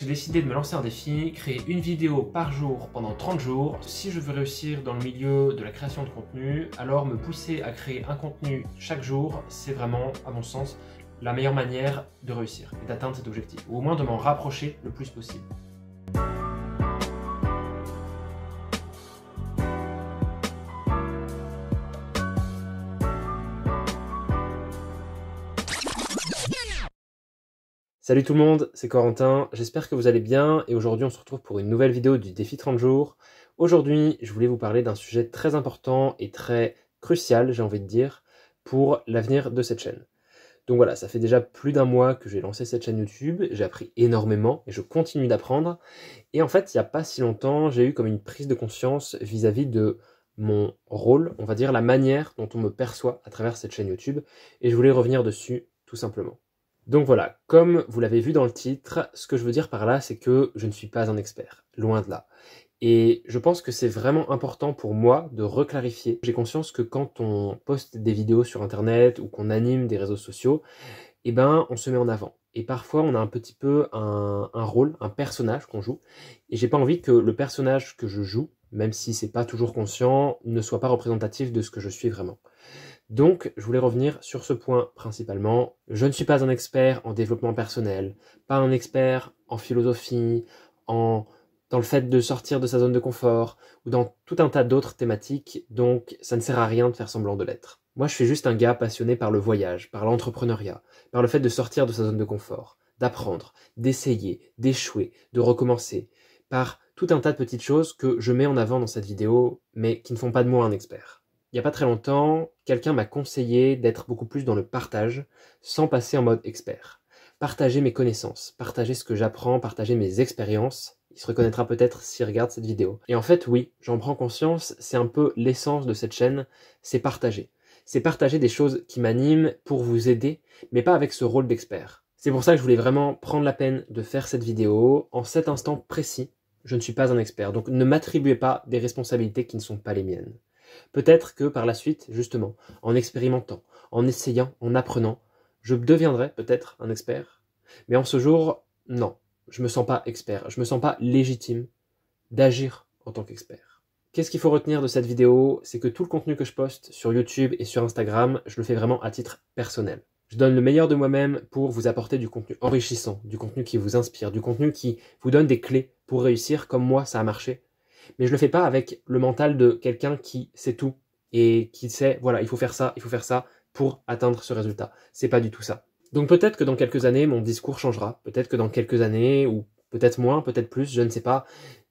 J'ai décidé de me lancer un défi, créer une vidéo par jour pendant 30 jours. Si je veux réussir dans le milieu de la création de contenu, alors me pousser à créer un contenu chaque jour, c'est vraiment, à mon sens, la meilleure manière de réussir et d'atteindre cet objectif, ou au moins de m'en rapprocher le plus possible. Salut tout le monde, c'est Corentin, j'espère que vous allez bien et aujourd'hui on se retrouve pour une nouvelle vidéo du défi 30 jours. Aujourd'hui, je voulais vous parler d'un sujet très important et très crucial, j'ai envie de dire, pour l'avenir de cette chaîne. Donc voilà, ça fait déjà plus d'un mois que j'ai lancé cette chaîne YouTube, j'ai appris énormément et je continue d'apprendre. Et en fait, il n'y a pas si longtemps, j'ai eu comme une prise de conscience vis-à-vis de mon rôle, on va dire la manière dont on me perçoit à travers cette chaîne YouTube, et je voulais revenir dessus tout simplement. Donc voilà, comme vous l'avez vu dans le titre, ce que je veux dire par là, c'est que je ne suis pas un expert, loin de là. Et je pense que c'est vraiment important pour moi de reclarifier. J'ai conscience que quand on poste des vidéos sur internet ou qu'on anime des réseaux sociaux, eh ben, on se met en avant. Et parfois, on a un petit peu un rôle, un personnage qu'on joue. Et j'ai pas envie que le personnage que je joue, même si c'est pas toujours conscient, ne soit pas représentatif de ce que je suis vraiment. Donc, je voulais revenir sur ce point principalement. Je ne suis pas un expert en développement personnel, pas un expert en philosophie, dans le fait de sortir de sa zone de confort, ou dans tout un tas d'autres thématiques, donc ça ne sert à rien de faire semblant de l'être. Moi, je suis juste un gars passionné par le voyage, par l'entrepreneuriat, par le fait de sortir de sa zone de confort, d'apprendre, d'essayer, d'échouer, de recommencer, par tout un tas de petites choses que je mets en avant dans cette vidéo, mais qui ne font pas de moi un expert. Il n'y a pas très longtemps, quelqu'un m'a conseillé d'être beaucoup plus dans le partage, sans passer en mode expert. Partager mes connaissances, partager ce que j'apprends, partager mes expériences. Il se reconnaîtra peut-être s'il regarde cette vidéo. Et en fait, oui, j'en prends conscience, c'est un peu l'essence de cette chaîne, c'est partager. C'est partager des choses qui m'animent pour vous aider, mais pas avec ce rôle d'expert. C'est pour ça que je voulais vraiment prendre la peine de faire cette vidéo. En cet instant précis, je ne suis pas un expert, donc ne m'attribuez pas des responsabilités qui ne sont pas les miennes. Peut-être que par la suite, justement, en expérimentant, en essayant, en apprenant, je deviendrai peut-être un expert. Mais en ce jour, non, je me sens pas expert, je me sens pas légitime d'agir en tant qu'expert. Qu'est-ce qu'il faut retenir de cette vidéo? C'est que tout le contenu que je poste sur YouTube et sur Instagram, je le fais vraiment à titre personnel. Je donne le meilleur de moi-même pour vous apporter du contenu enrichissant, du contenu qui vous inspire, du contenu qui vous donne des clés pour réussir comme moi ça a marché. Mais je le fais pas avec le mental de quelqu'un qui sait tout et qui sait, voilà, il faut faire ça pour atteindre ce résultat. C'est pas du tout ça. Donc peut-être que dans quelques années, mon discours changera. Peut-être que dans quelques années, ou peut-être moins, peut-être plus, je ne sais pas,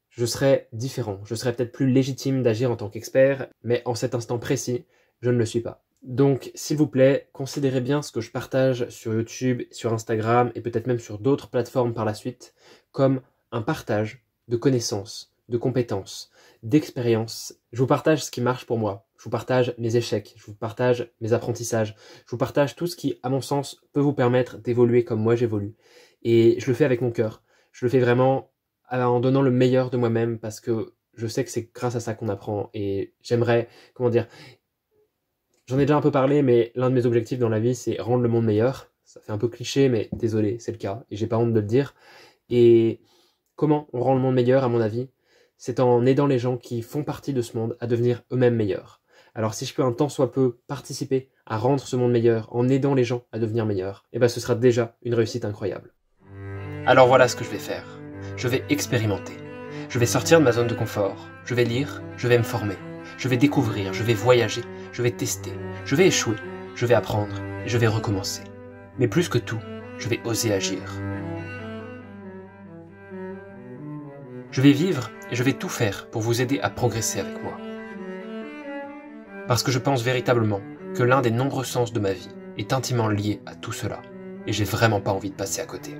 je serai différent. Je serai peut-être plus légitime d'agir en tant qu'expert, mais en cet instant précis, je ne le suis pas. Donc, s'il vous plaît, considérez bien ce que je partage sur YouTube, sur Instagram et peut-être même sur d'autres plateformes par la suite comme un partage de connaissances, de compétences, d'expériences. Je vous partage ce qui marche pour moi. Je vous partage mes échecs, je vous partage mes apprentissages, je vous partage tout ce qui, à mon sens, peut vous permettre d'évoluer comme moi j'évolue. Et je le fais avec mon cœur. Je le fais vraiment en donnant le meilleur de moi-même parce que je sais que c'est grâce à ça qu'on apprend et j'aimerais, comment dire, j'en ai déjà un peu parlé, mais l'un de mes objectifs dans la vie, c'est rendre le monde meilleur. Ça fait un peu cliché, mais désolé, c'est le cas et j'ai pas honte de le dire. Et comment on rend le monde meilleur, à mon avis? C'est en aidant les gens qui font partie de ce monde à devenir eux-mêmes meilleurs. Alors si je peux un tant soit peu participer à rendre ce monde meilleur en aidant les gens à devenir meilleurs, eh ben ce sera déjà une réussite incroyable. Alors voilà ce que je vais faire. Je vais expérimenter. Je vais sortir de ma zone de confort. Je vais lire, je vais me former. Je vais découvrir, je vais voyager, je vais tester. Je vais échouer, je vais apprendre et je vais recommencer. Mais plus que tout, je vais oser agir. Je vais vivre et je vais tout faire pour vous aider à progresser avec moi. Parce que je pense véritablement que l'un des nombreux sens de ma vie est intimement lié à tout cela, et j'ai vraiment pas envie de passer à côté.